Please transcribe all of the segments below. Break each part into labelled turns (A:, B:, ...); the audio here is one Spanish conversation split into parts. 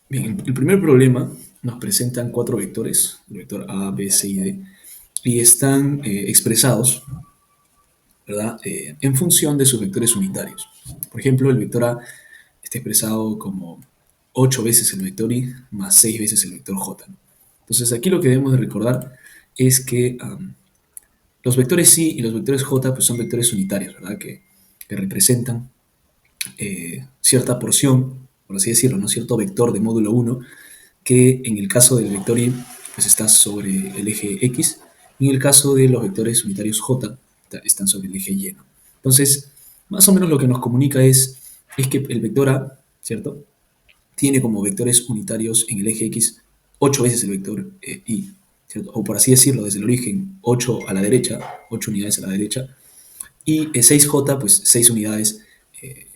A: Bien, el primer problema nos presentan cuatro vectores, el vector A, B, C y D, y están expresados, ¿verdad? En función de sus vectores unitarios. Por ejemplo, el vector A está expresado como 8 veces el vector I más 6 veces el vector J, ¿no? Entonces aquí lo que debemos de recordar es que los vectores I y los vectores J pues, son vectores unitarios, ¿verdad? Que representan cierta porción, por así decirlo, ¿no? Cierto vector de módulo 1 que en el caso del vector Y pues está sobre el eje X y en el caso de los vectores unitarios J están sobre el eje Y, ¿no? Entonces, más o menos lo que nos comunica es que el vector A, ¿cierto? Tiene como vectores unitarios en el eje X 8 veces el vector Y, ¿cierto? O por así decirlo, desde el origen 8 a la derecha, 8 unidades a la derecha, y 6J, pues 6 unidades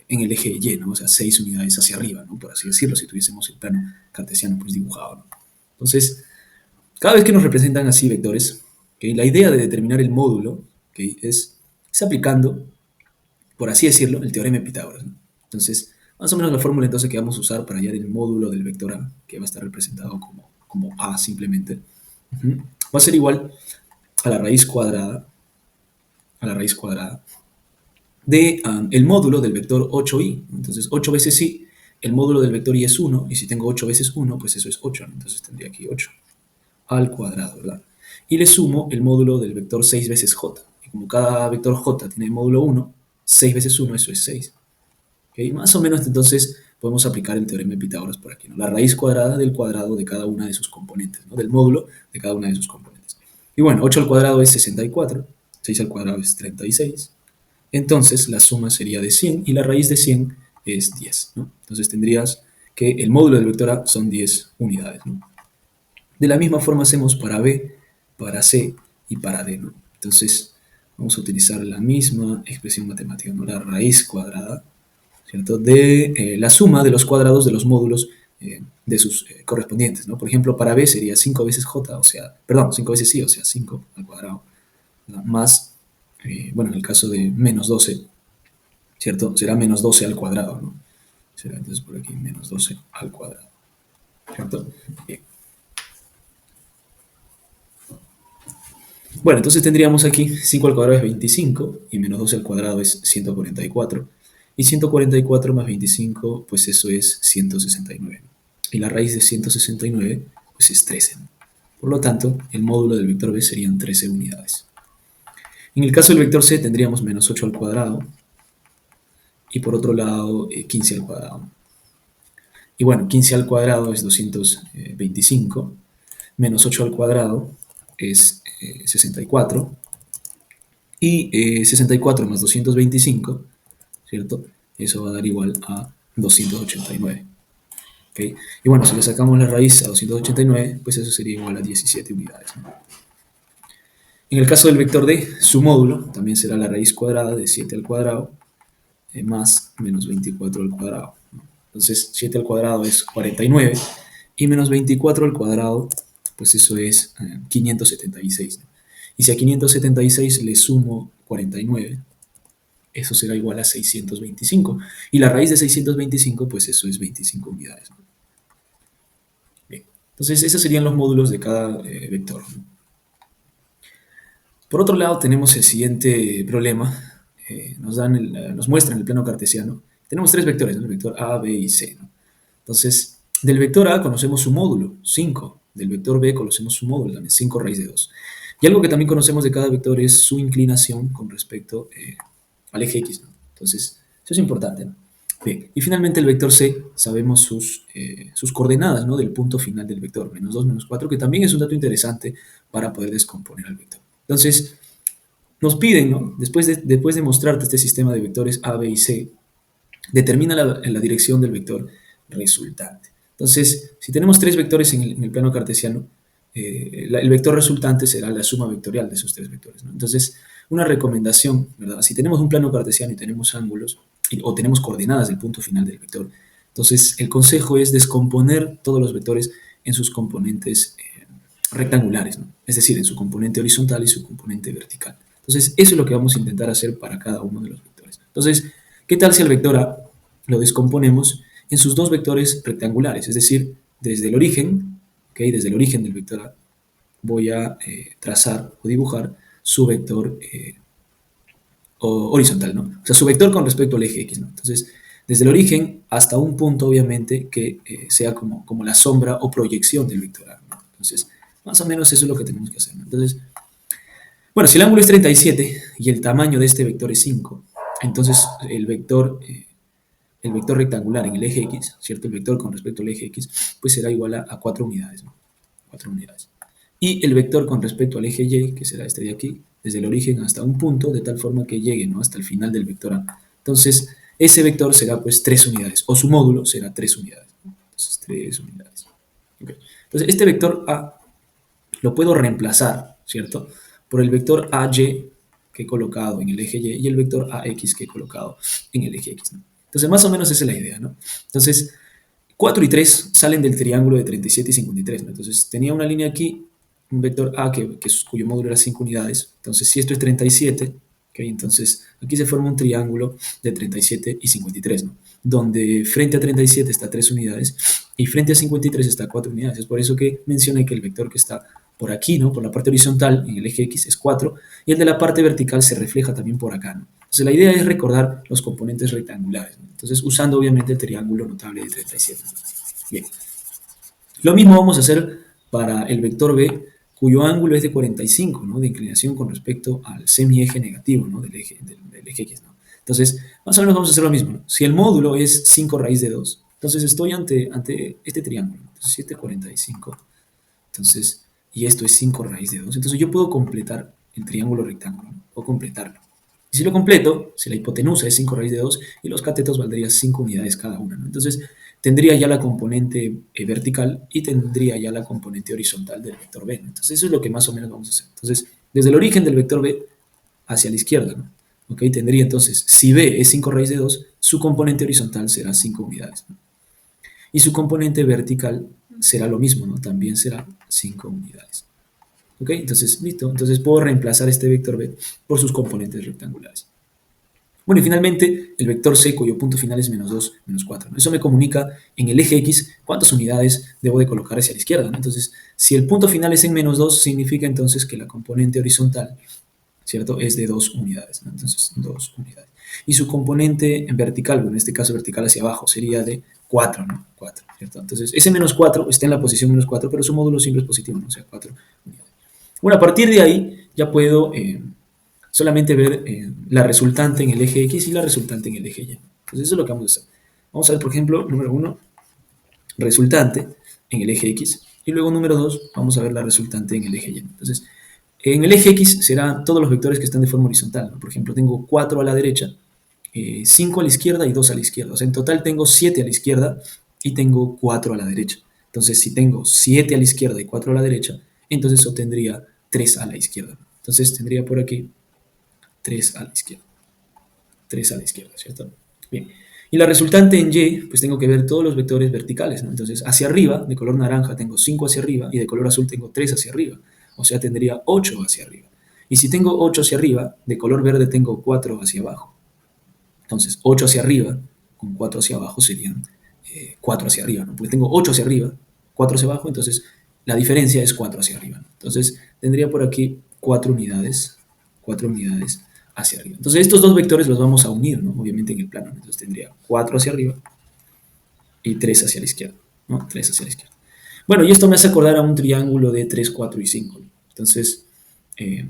A: en el eje Y, ¿no? O sea, 6 unidades hacia arriba, ¿no? Por así decirlo, si tuviésemos el plano cartesiano pues dibujado, ¿no? Entonces, cada vez que nos representan así vectores, ¿okay? La idea de determinar el módulo, ¿okay? es aplicando, por así decirlo, el teorema de Pitágoras, ¿no? Entonces, más o menos la fórmula entonces que vamos a usar para hallar el módulo del vector A, que va a estar representado como A simplemente, va a ser igual a la raíz cuadrada, a la raíz cuadrada de el módulo del vector 8i. Entonces, 8 veces i, el módulo del vector i es 1, y si tengo 8 veces 1, pues eso es 8, ¿no? Entonces tendría aquí 8 al cuadrado, ¿verdad? Y le sumo el módulo del vector 6 veces j. Y como cada vector j tiene módulo 1, 6 veces 1, eso es 6. ¿Okay? Más o menos entonces podemos aplicar el teorema de Pitágoras por aquí, ¿no? La raíz cuadrada del cuadrado de cada una de sus componentes, ¿no? Del módulo de cada una de sus componentes. Y bueno, 8 al cuadrado es 64, 6 al cuadrado es 36, entonces la suma sería de 100 y la raíz de 100 es 10, ¿no? Entonces tendrías que el módulo del vector A son 10 unidades, ¿no? De la misma forma hacemos para B, para C y para D, ¿no? Entonces vamos a utilizar la misma expresión matemática, ¿no? La raíz cuadrada, ¿cierto? De la suma de los cuadrados de los módulos de sus correspondientes, ¿no? Por ejemplo, para B sería 5 veces J, o sea, perdón, 5 veces I, o sea, 5 al cuadrado, ¿verdad? Más, bueno, en el caso de menos 12, ¿cierto? Será menos 12 al cuadrado, ¿no? Será entonces por aquí menos 12 al cuadrado, ¿cierto? Bien. Bueno, entonces tendríamos aquí 5 al cuadrado es 25 y menos 12 al cuadrado es 144. Y 144 más 25, pues eso es 169. Y la raíz de 169, pues es 13, ¿no? Por lo tanto, el módulo del vector B serían 13 unidades. En el caso del vector C tendríamos menos 8 al cuadrado y por otro lado 15 al cuadrado. Y bueno, 15 al cuadrado es 225, menos 8 al cuadrado es 64, y 64 más 225, ¿cierto? Eso va a dar igual a 289. ¿Okay? Y bueno, si le sacamos la raíz a 289, pues eso sería igual a 17 unidades, ¿no? En el caso del vector D, su módulo también será la raíz cuadrada de 7 al cuadrado más menos 24 al cuadrado, ¿no? Entonces, 7 al cuadrado es 49 y menos 24 al cuadrado, pues eso es 576, ¿no? Y si a 576 le sumo 49, eso será igual a 625. Y la raíz de 625, pues eso es 25 unidades, ¿no? Bien. Entonces, esos serían los módulos de cada vector, ¿no? Por otro lado, tenemos el siguiente problema. Nos muestran el plano cartesiano. Tenemos tres vectores, ¿no? El vector A, B y C, ¿no? Entonces, del vector A conocemos su módulo, 5. Del vector B conocemos su módulo, también 5 raíz de 2. Y algo que también conocemos de cada vector es su inclinación con respecto al eje X, ¿no? Entonces, eso es importante, ¿no? Bien. Y finalmente el vector C, sabemos sus coordenadas, ¿no? Del punto final del vector, menos 2, menos 4, que también es un dato interesante para poder descomponer al vector. Entonces, nos piden, ¿no? Después de mostrarte este sistema de vectores A, B y C, determina la dirección del vector resultante. Entonces, si tenemos tres vectores en el plano cartesiano, el vector resultante será la suma vectorial de esos tres vectores, ¿no? Entonces, una recomendación, ¿verdad? Si tenemos un plano cartesiano y tenemos ángulos, o tenemos coordenadas del punto final del vector, entonces el consejo es descomponer todos los vectores en sus componentes rectangulares, ¿no? Es decir, en su componente horizontal y su componente vertical. Entonces, eso es lo que vamos a intentar hacer para cada uno de los vectores. Entonces, ¿qué tal si el vector A lo descomponemos en sus dos vectores rectangulares? Es decir, desde el origen, ¿ok? Desde el origen del vector A, voy a trazar o dibujar su vector horizontal, ¿no? O sea, su vector con respecto al eje X, ¿no? Entonces, desde el origen hasta un punto, obviamente, que sea como la sombra o proyección del vector A, ¿no? Entonces, más o menos eso es lo que tenemos que hacer, ¿no? Entonces, bueno, si el ángulo es 37 y el tamaño de este vector es 5, entonces el vector rectangular en el eje X, ¿cierto? El vector con respecto al eje X, pues será igual a 4 unidades, ¿no? 4 unidades. Y el vector con respecto al eje Y, que será este de aquí, desde el origen hasta un punto, de tal forma que llegue, ¿no?, hasta el final del vector A. Entonces, ese vector será pues 3 unidades, o su módulo será 3 unidades, ¿no? Entonces, 3 unidades. Okay. Entonces, este vector A lo puedo reemplazar, ¿cierto?, por el vector AY que he colocado en el eje Y y el vector AX que he colocado en el eje X, ¿no? Entonces, más o menos esa es la idea, ¿no? Entonces, 4 y 3 salen del triángulo de 37 y 53, ¿no? Entonces, tenía una línea aquí, un vector A cuyo módulo era 5 unidades. Entonces, si esto es 37, ¿okay? Entonces, aquí se forma un triángulo de 37 y 53, ¿no? Donde frente a 37 está 3 unidades y frente a 53 está 4 unidades. Es por eso que mencioné que el vector que está por aquí, ¿no?, por la parte horizontal, en el eje X, es 4, y el de la parte vertical se refleja también por acá, ¿no? Entonces, la idea es recordar los componentes rectangulares, ¿no? Entonces, usando obviamente el triángulo notable de 37. Bien. Lo mismo vamos a hacer para el vector B, cuyo ángulo es de 45, ¿no?, de inclinación con respecto al semieje negativo, ¿no?, del eje X, ¿no? Entonces, más o menos vamos a hacer lo mismo, ¿no? Si el módulo es 5 raíz de 2, entonces estoy ante este triángulo, ¿no? Entonces 7,45, entonces, y esto es 5 raíz de 2, entonces yo puedo completar el triángulo rectángulo, ¿no?, o completarlo. Y si lo completo, si la hipotenusa es 5 raíz de 2 y los catetos valdrían 5 unidades cada una, ¿no? Entonces, tendría ya la componente vertical y tendría ya la componente horizontal del vector B, ¿no? Entonces, eso es lo que más o menos vamos a hacer. Entonces, desde el origen del vector B hacia la izquierda, ¿no?, ¿ok? Tendría entonces, si B es 5 raíz de 2, su componente horizontal será 5 unidades, ¿no? Y su componente vertical será lo mismo, ¿no? También será 5 unidades. ¿Ok? Entonces, listo. Entonces puedo reemplazar este vector B por sus componentes rectangulares. Bueno, y finalmente el vector C, cuyo punto final es menos 2, menos 4, ¿no? Eso me comunica en el eje X cuántas unidades debo de colocar hacia la izquierda, ¿no? Entonces, si el punto final es en menos 2, significa entonces que la componente horizontal, ¿cierto?, es de 2 unidades, ¿no? Entonces, 2 unidades. Y su componente en vertical, bueno, en este caso vertical hacia abajo, sería de 4, ¿no? 4, ¿cierto? Entonces, ese menos 4 está en la posición menos 4, pero su módulo siempre es positivo, ¿no? O sea, 4 unidades. Bueno, a partir de ahí ya puedo solamente ver la resultante en el eje X y la resultante en el eje Y. Entonces, eso es lo que vamos a hacer. Vamos a ver, por ejemplo, número 1, resultante en el eje X. Y luego, número 2, vamos a ver la resultante en el eje Y. Entonces, en el eje X serán todos los vectores que están de forma horizontal, ¿no? Por ejemplo, tengo 4 a la derecha, 5 a la izquierda y 2 a la izquierda. O sea, en total tengo 7 a la izquierda y tengo 4 a la derecha. Entonces, si tengo 7 a la izquierda y 4 a la derecha, entonces obtendría 3 a la izquierda. Entonces, tendría por aquí 3 a la izquierda. 3 a la izquierda, ¿cierto? Bien. Y la resultante en Y, pues tengo que ver todos los vectores verticales, ¿no? Entonces, hacia arriba, de color naranja, tengo 5 hacia arriba y de color azul tengo 3 hacia arriba. O sea, tendría 8 hacia arriba. Y si tengo 8 hacia arriba, de color verde tengo 4 hacia abajo. Entonces, 8 hacia arriba con 4 hacia abajo serían 4 hacia arriba, ¿no? Porque tengo 8 hacia arriba, 4 hacia abajo, entonces la diferencia es 4 hacia arriba, ¿no? Entonces, tendría por aquí 4 unidades hacia arriba. Entonces, estos dos vectores los vamos a unir, ¿no?, obviamente en el plano. Entonces, tendría 4 hacia arriba y 3 hacia la izquierda, ¿no? 3 hacia la izquierda. Bueno, y esto me hace acordar a un triángulo de 3, 4 y 5, ¿no? Entonces, eh,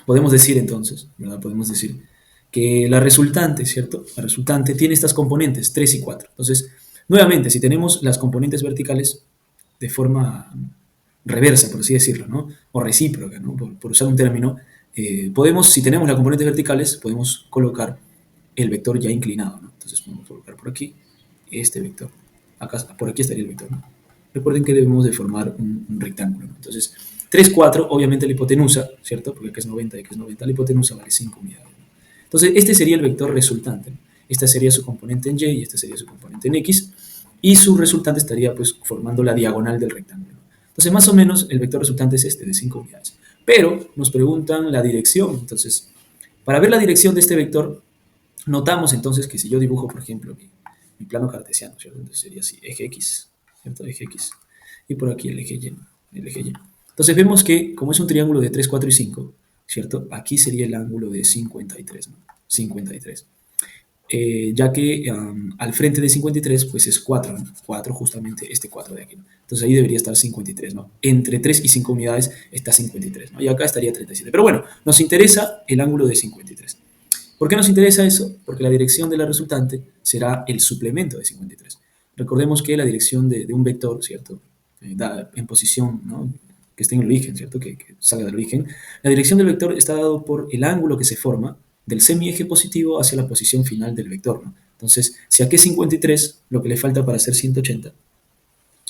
A: podemos decir entonces, ¿verdad? Podemos decir que la resultante, ¿cierto? La resultante tiene estas componentes, 3 y 4. Entonces, nuevamente, si tenemos las componentes verticales de forma reversa, por así decirlo, ¿no?, o recíproca, ¿no?, por usar un término, podemos, si tenemos las componentes verticales, podemos colocar el vector ya inclinado, ¿no? Entonces, podemos colocar por aquí este vector. Acá, por aquí estaría el vector, ¿no? Recuerden que debemos de formar un rectángulo, ¿no? Entonces, 3, 4, obviamente la hipotenusa, ¿cierto? Porque acá es 90 y acá es 90, la hipotenusa vale 5 unidades, ¿no? Entonces, este sería el vector resultante, ¿no? Esta sería su componente en Y y este sería su componente en X, y su resultante estaría pues formando la diagonal del rectángulo. Entonces, más o menos, el vector resultante es este, de 5 unidades. Pero nos preguntan la dirección. Entonces, para ver la dirección de este vector, notamos entonces que si yo dibujo, por ejemplo, mi plano cartesiano, ¿cierto? Entonces sería así, eje X, ¿cierto? Eje X. Y por aquí el eje Y, el eje Y. Entonces vemos que como es un triángulo de 3, 4 y 5, ¿cierto? Aquí sería el ángulo de 53, ¿no? 53. Ya que al frente de 53 pues es 4, ¿no? 4 justamente este 4 de aquí, ¿no? Entonces ahí debería estar 53, ¿no? Entre 3 y 5 unidades está 53, ¿no? Y acá estaría 37. Pero bueno, nos interesa el ángulo de 53. ¿Por qué nos interesa eso? Porque la dirección de la resultante será el suplemento de 53. Recordemos que la dirección de un vector, ¿cierto? Da en posición, ¿no? Que esté en el origen, ¿cierto? Que salga del origen. La dirección del vector está dado por el ángulo que se forma del semieje positivo hacia la posición final del vector, ¿no? Entonces, si aquí es 53, lo que le falta para hacer 180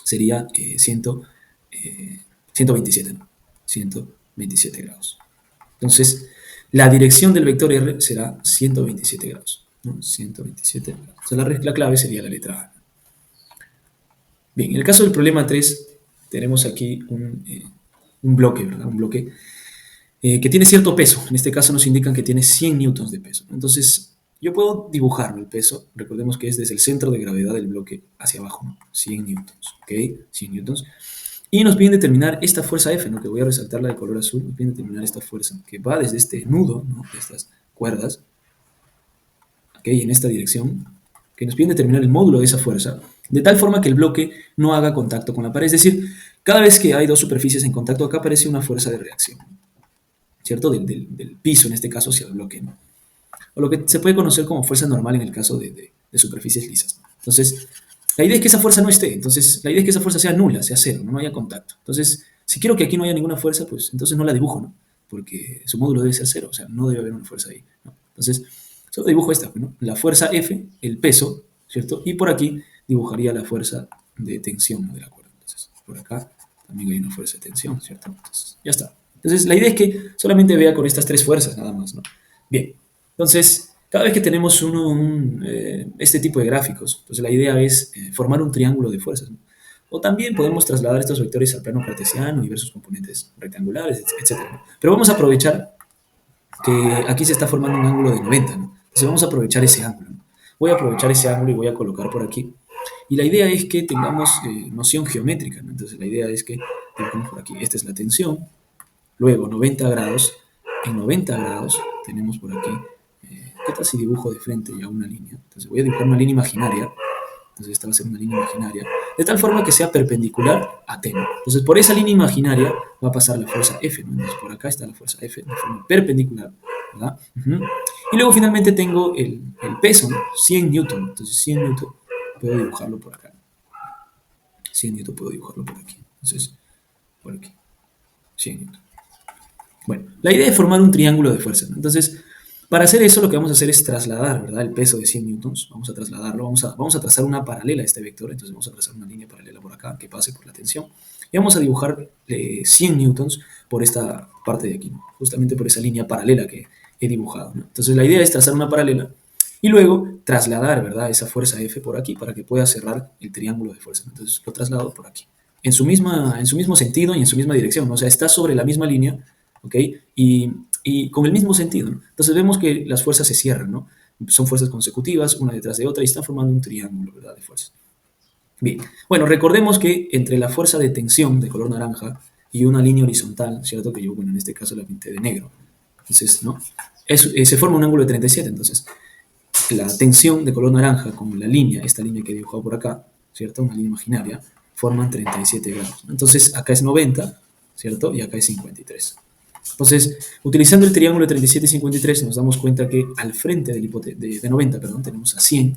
A: sería 127, ¿no? 127 grados. Entonces, la dirección del vector R será 127 grados, ¿no? 127 grados. O sea, la clave sería la letra A. Bien, en el caso del problema 3, tenemos aquí un bloque, ¿verdad? Un bloque que tiene cierto peso. En este caso nos indican que tiene 100 newtons de peso. Entonces, yo puedo dibujar el peso. Recordemos que es desde el centro de gravedad del bloque hacia abajo, ¿no? 100 newtons, ¿ok? 100 newtons. Y nos piden determinar esta fuerza F, ¿no? Que voy a resaltarla de color azul. Nos piden determinar esta fuerza que va desde este nudo, ¿no? De estas cuerdas, ¿ok? En esta dirección, que nos piden determinar el módulo de esa fuerza, de tal forma que el bloque no haga contacto con la pared. Es decir, cada vez que hay dos superficies en contacto, acá aparece una fuerza de reacción, ¿cierto? Del piso, en este caso, hacia el bloque, ¿no? O lo que se puede conocer como fuerza normal en el caso de superficies lisas, ¿no? Entonces, la idea es que esa fuerza no esté. Entonces, la idea es que esa fuerza sea nula, sea cero, no haya contacto. Entonces, si quiero que aquí no haya ninguna fuerza, pues entonces no la dibujo, ¿no? Porque su módulo debe ser cero, o sea, no debe haber una fuerza ahí, ¿no? Entonces, solo dibujo esta, ¿no? La fuerza F, el peso, ¿cierto? Y por aquí dibujaría la fuerza de tensión, ¿no? De la cuerda. Entonces, por acá también hay una fuerza de tensión, ¿cierto? Entonces, ya está. Entonces, la idea es que solamente vea con estas tres fuerzas, nada más, ¿no? Bien, entonces, cada vez que tenemos este tipo de gráficos, pues la idea es formar un triángulo de fuerzas, ¿no? O también podemos trasladar estos vectores al plano cartesiano y ver sus componentes rectangulares, etc., ¿no? Pero vamos a aprovechar que aquí se está formando un ángulo de 90, ¿no? Entonces vamos a aprovechar ese ángulo, ¿no? Voy a aprovechar ese ángulo y voy a colocar por aquí. Y la idea es que tengamos noción geométrica, ¿no? Entonces la idea es que dibujemos por aquí. Esta es la tensión, luego 90 grados. En 90 grados tenemos por aquí. ¿Qué tal si dibujo de frente ya una línea? Entonces voy a dibujar una línea imaginaria. Entonces esta va a ser una línea imaginaria, de tal forma que sea perpendicular a T, ¿no? Entonces por esa línea imaginaria va a pasar la fuerza F, ¿no? Entonces por acá está la fuerza F de forma perpendicular, ¿verdad? Y luego finalmente tengo el peso, ¿no? 100 newton. Entonces 100 newton puedo dibujarlo por acá. 100 newton puedo dibujarlo por aquí. Entonces, por aquí. 100 newton. Bueno, la idea es formar un triángulo de fuerza, ¿no? Entonces, para hacer eso lo que vamos a hacer es trasladar, ¿verdad? El peso de 100 newtons, vamos a trasladarlo, vamos a trazar una paralela a este vector, entonces vamos a trazar una línea paralela por acá que pase por la tensión y vamos a dibujar 100 newtons por esta parte de aquí, ¿no? Justamente por esa línea paralela que he dibujado, ¿no? Entonces la idea es trazar una paralela y luego trasladar, ¿verdad? Esa fuerza F por aquí para que pueda cerrar el triángulo de fuerza, ¿no? Entonces lo traslado por aquí, en su mismo sentido y en su misma dirección, ¿no? O sea, está sobre la misma línea, ¿ok? Y con el mismo sentido, ¿no? Entonces vemos que las fuerzas se cierran, ¿no? Son fuerzas consecutivas, una detrás de otra, y están formando un triángulo, ¿verdad? De fuerzas. Bien, bueno, recordemos que entre la fuerza de tensión de color naranja y una línea horizontal, ¿cierto? Que yo, bueno, en este caso la pinté de negro. Entonces, ¿no? Se forma un ángulo de 37, entonces la tensión de color naranja con la línea, esta línea que he dibujado por acá, ¿cierto? Una línea imaginaria, forman 37 grados. Entonces, acá es 90, ¿cierto? Y acá es 53. Entonces, utilizando el triángulo de 37 y 53, nos damos cuenta que al frente de 90, perdón, tenemos a 100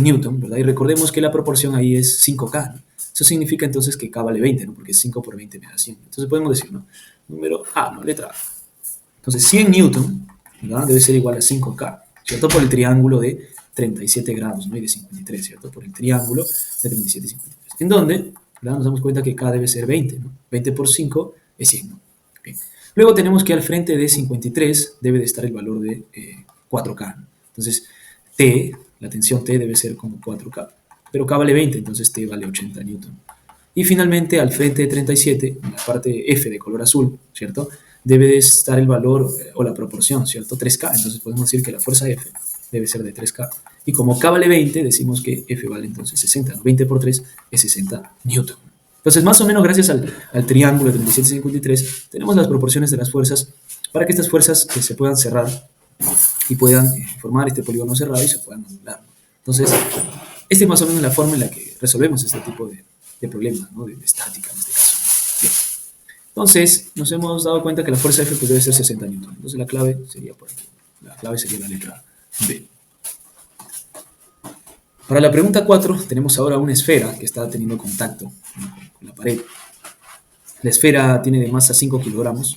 A: newton, ¿verdad? Y recordemos que la proporción ahí es 5K, ¿no? Eso significa entonces que K vale 20, ¿no? Porque 5 por 20 me da 100. Entonces podemos decir, ¿no? Número A, ¿no? Letra A. Entonces, 100 newton, ¿verdad? Debe ser igual a 5K, ¿cierto? Por el triángulo de 37 grados, ¿no? Y de 53, ¿cierto? Por el triángulo de 37 y 53. En donde, ¿verdad? Nos damos cuenta que K debe ser 20, ¿no? 20 por 5 es 100, ¿no? Bien. Luego tenemos que al frente de 53 debe de estar el valor de 4K, ¿no? Entonces, T, la tensión T debe ser como 4K, pero K vale 20, entonces T vale 80 newton. Y finalmente, al frente de 37, en la parte F de color azul, ¿cierto? Debe de estar el valor o la proporción, ¿cierto? 3K, entonces podemos decir que la fuerza F debe ser de 3K. Y como K vale 20, decimos que F vale entonces 60, ¿no? 20 por 3 es 60 newton. Entonces, más o menos gracias al triángulo de 37,53, tenemos las proporciones de las fuerzas para que estas fuerzas se puedan cerrar y puedan formar este polígono cerrado y se puedan anular. Entonces, esta es más o menos la forma en la que resolvemos este tipo de problemas, ¿no? de estática en este caso. Bien. Entonces, nos hemos dado cuenta que la fuerza F pues, debe ser 60 newton. Entonces, la clave sería por aquí. La clave sería la letra B. Para la pregunta 4, tenemos ahora una esfera que está teniendo contacto, ¿no? con la pared. La esfera tiene de masa 5 kilogramos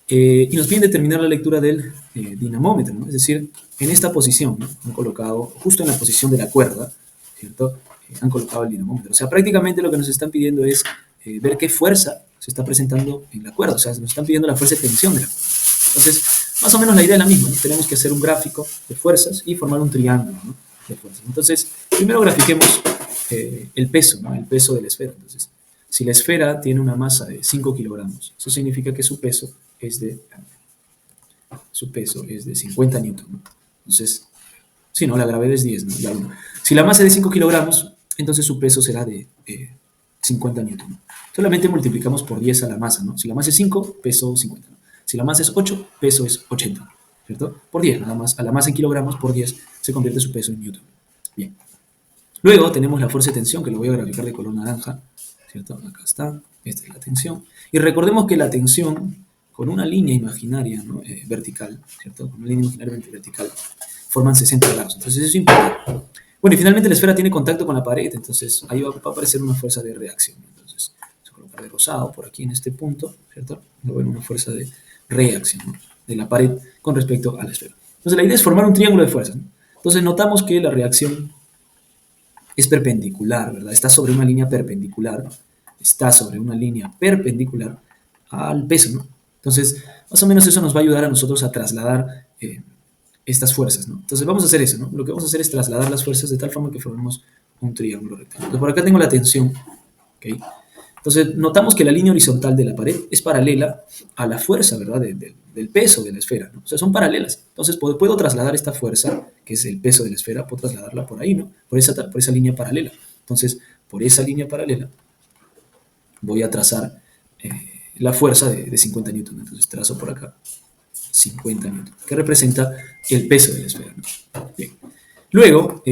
A: y nos piden determinar la lectura del dinamómetro, ¿no? Es decir, en esta posición, ¿no? Han colocado, justo en la posición de la cuerda, ¿cierto? Han colocado el dinamómetro. O sea, prácticamente lo que nos están pidiendo es ver qué fuerza se está presentando en la cuerda. O sea, nos están pidiendo la fuerza de tensión de la cuerda. Entonces, más o menos la idea es la misma, ¿no? Tenemos que hacer un gráfico de fuerzas y formar un triángulo, ¿no? de fuerzas. Entonces, primero grafiquemos el peso, ¿no? El peso de la esfera. Entonces, si la esfera tiene una masa de 5 kilogramos, eso significa que su peso es de 50 newton, ¿no? Entonces, si no, la gravedad es 10, ¿no? Si la masa es de 5 kilogramos, entonces su peso será de 50 newton, ¿no? Solamente multiplicamos por 10 a la masa, ¿no? Si la masa es 5, peso 50, ¿no? Si la masa es 8, peso es 80, ¿cierto? Por 10, nada más. A la masa en kilogramos, por 10, se convierte su peso en newton. Bien. Luego tenemos la fuerza de tensión, que lo voy a graficar de color naranja, ¿cierto? Acá está, esta es la tensión. Y recordemos que la tensión, con una línea imaginaria, ¿no? Vertical, ¿cierto? Con una línea imaginaria vertical, forman 60 grados. Entonces eso importa. Bueno, y finalmente la esfera tiene contacto con la pared, entonces ahí va a aparecer una fuerza de reacción. Entonces, vamos a colocar de rosado por aquí en este punto, ¿cierto? Luego ven una fuerza de reacción, ¿no? de la pared con respecto a la esfera. Entonces la idea es formar un triángulo de fuerzas, ¿no? Entonces notamos que la reacción es perpendicular, ¿verdad? Está sobre una línea perpendicular, al peso, ¿no? Entonces, más o menos eso nos va a ayudar a nosotros a trasladar estas fuerzas, ¿no? Entonces vamos a hacer eso, ¿no? Lo que vamos a hacer es trasladar las fuerzas de tal forma que formemos un triángulo rectangular. Entonces por acá tengo la tensión, ¿ok? Entonces notamos que la línea horizontal de la pared es paralela a la fuerza, ¿verdad? Del peso de la esfera, ¿no? O sea, son paralelas. Entonces puedo trasladar esta fuerza, que es el peso de la esfera, puedo trasladarla por ahí, ¿no? Por esa línea paralela. Entonces, por esa línea paralela voy a trazar la fuerza de 50 newton. Entonces trazo por acá 50 newton, que representa el peso de la esfera, ¿no? Bien. Luego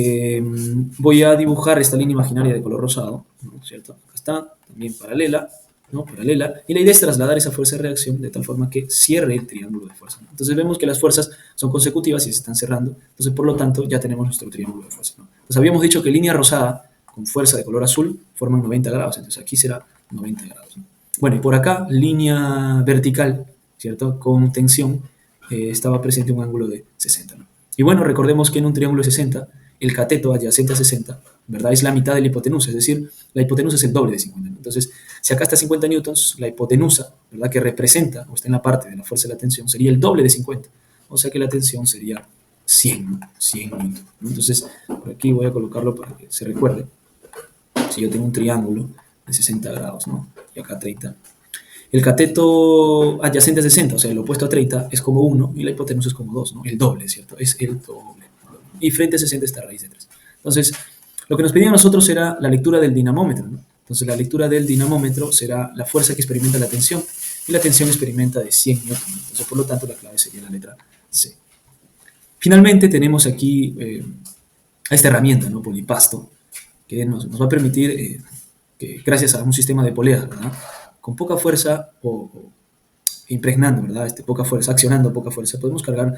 A: voy a dibujar esta línea imaginaria de color rosado, ¿no? ¿Cierto? Acá está, también paralela, ¿no? Paralela, y la idea es trasladar esa fuerza de reacción de tal forma que cierre el triángulo de fuerza, ¿no? Entonces vemos que las fuerzas son consecutivas y se están cerrando, entonces por lo tanto ya tenemos nuestro triángulo de fuerza, ¿no? Entonces habíamos dicho que línea rosada con fuerza de color azul forman 90 grados, entonces aquí será 90 grados, ¿no? Bueno, y por acá línea vertical, ¿cierto? Con tensión estaba presente un ángulo de 60, ¿no? Y bueno, recordemos que en un triángulo de 60, el cateto adyacente a 60, ¿verdad? Es la mitad de la hipotenusa, es decir, la hipotenusa es el doble de 50. Entonces, si acá está 50 newtons, la hipotenusa, ¿verdad? Que representa, o está en la parte de la fuerza de la tensión, sería el doble de 50. O sea que la tensión sería 100, ¿no? 100 newtons, ¿no? Entonces, por aquí voy a colocarlo para que se recuerde. Si yo tengo un triángulo de 60 grados, ¿no? Y acá 30. El cateto adyacente a 60, o sea, el opuesto a 30, es como 1 y la hipotenusa es como 2, ¿no? El doble, ¿cierto? Es el doble. Y frente a 60 está raíz de 3. Entonces, lo que nos pedían nosotros era la lectura del dinamómetro, ¿no? Entonces, la lectura del dinamómetro será la fuerza que experimenta la tensión y la tensión experimenta de 100 newton. Entonces, por lo tanto, la clave sería la letra C. Finalmente, tenemos aquí a esta herramienta, ¿no? Polipasto, que nos va a permitir, que gracias a un sistema de poleas, ¿verdad? Con poca fuerza o impregnando, ¿verdad? Poca fuerza, accionando poca fuerza, podemos cargar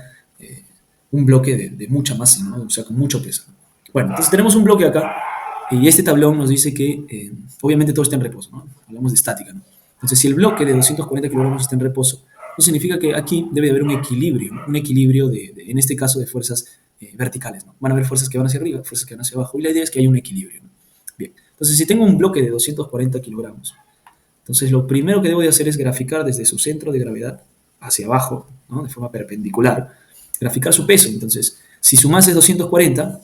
A: un bloque de mucha masa, ¿no? O sea, con mucho peso. Bueno, entonces tenemos un bloque acá y este tablón nos dice que obviamente todo está en reposo, ¿no? Hablamos de estática, ¿no? Entonces, si el bloque de 240 kilogramos está en reposo, eso significa que aquí debe de haber un equilibrio, ¿no? Un equilibrio en este caso, de fuerzas verticales, ¿no? Van a haber fuerzas que van hacia arriba, fuerzas que van hacia abajo, y la idea es que haya un equilibrio, ¿no? Bien, entonces si tengo un bloque de 240 kilogramos, entonces lo primero que debo de hacer es graficar desde su centro de gravedad hacia abajo, ¿no? De forma perpendicular, graficar su peso. Entonces, si su masa es 240,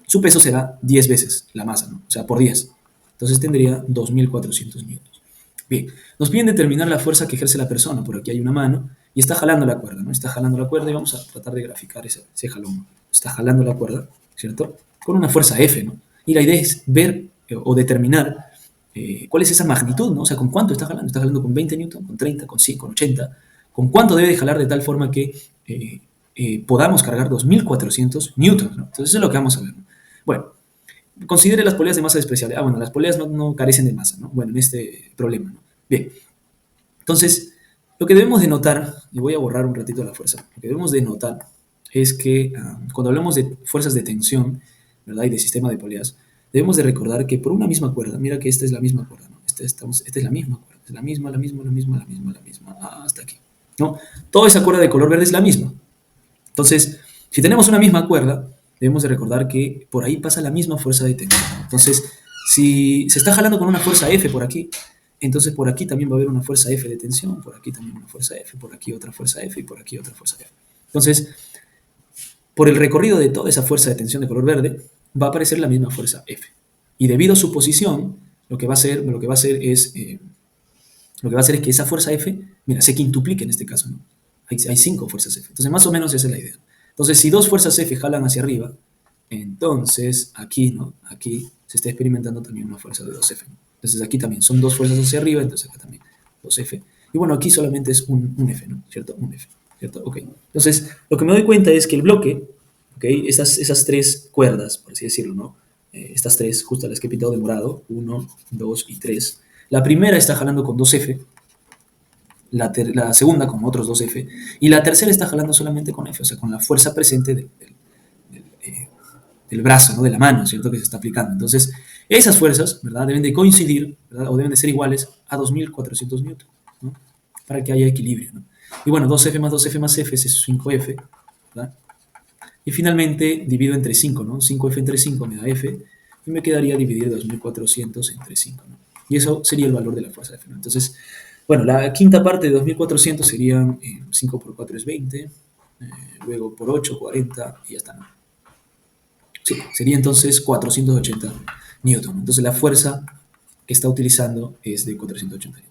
A: su peso será 10 veces la masa, ¿no? O sea, por 10. Entonces tendría 2.400 newtons. Bien, nos piden determinar la fuerza que ejerce la persona. Por aquí hay una mano y está jalando la cuerda, ¿no? Está jalando la cuerda y vamos a tratar de graficar ese jalón. está jalando la cuerda, ¿cierto? Con una fuerza F, ¿no? Y la idea es ver o determinar cuál es esa magnitud, ¿no? O sea, con cuánto está jalando con 20 newton, con 30, con 100, con 80, con cuánto debe de jalar de tal forma que podamos cargar 2400 newtons, ¿no? Entonces eso es lo que vamos a ver, ¿no? Bueno, considere las poleas de masa despreciable. Ah, bueno, las poleas no carecen de masa, ¿no? Bueno, en este problema, ¿no? Bien, entonces, lo que debemos de notar, y voy a borrar un ratito la fuerza, lo que debemos de notar es que cuando hablamos de fuerzas de tensión, ¿verdad? Y de sistema de poleas, debemos de recordar que por una misma cuerda, mira que esta es la misma cuerda, ¿no? Esta es la misma cuerda, es la misma, hasta aquí, ¿no? Toda esa cuerda de color verde es la misma. Entonces, si tenemos una misma cuerda, debemos de recordar que por ahí pasa la misma fuerza de tensión. Entonces, si se está jalando con una fuerza F por aquí, entonces por aquí también va a haber una fuerza F de tensión, por aquí también una fuerza F, por aquí otra fuerza F y por aquí otra fuerza F. Entonces, por el recorrido de toda esa fuerza de tensión de color verde, va a aparecer la misma fuerza F. Y debido a su posición, lo que va a hacer es que esa fuerza F, mira, se quintuplique en este caso, ¿no? Hay 5 fuerzas F. Entonces, más o menos esa es la idea. Entonces, si 2 fuerzas F jalan hacia arriba, entonces aquí, ¿no? Aquí se está experimentando también una fuerza de 2F, ¿no? Entonces, aquí también son 2 fuerzas hacia arriba, entonces acá también 2F. Y bueno, aquí solamente es un F, ¿no? ¿Cierto? Un F, ¿cierto? Ok. Entonces, lo que me doy cuenta es que el bloque, ¿ok? Esas 3 cuerdas, por así decirlo, ¿no? Estas 3, justo las que he pintado de morado, 1, 2 y 3. La primera está jalando con 2F, la segunda con otros 2F, y la tercera está jalando solamente con F, o sea, con la fuerza presente del brazo, ¿no? De la mano, ¿cierto? Que se está aplicando. Entonces, esas fuerzas, ¿verdad? Deben de coincidir, ¿verdad? O deben de ser iguales a 2400 newton, ¿no? Para que haya equilibrio, ¿no? Y bueno, 2F más 2F más F es 5F, ¿verdad? Y finalmente divido entre 5, ¿no? 5F entre 5 me da F, y me quedaría dividir 2400 entre 5, ¿no? Y eso sería el valor de la fuerza F, ¿no? Entonces, bueno, la quinta parte de 2400 serían 5 por 4 es 20, luego por 8, 40, y ya está, ¿no? Sí, sería entonces 480 newton. Entonces la fuerza que está utilizando es de 480 newton.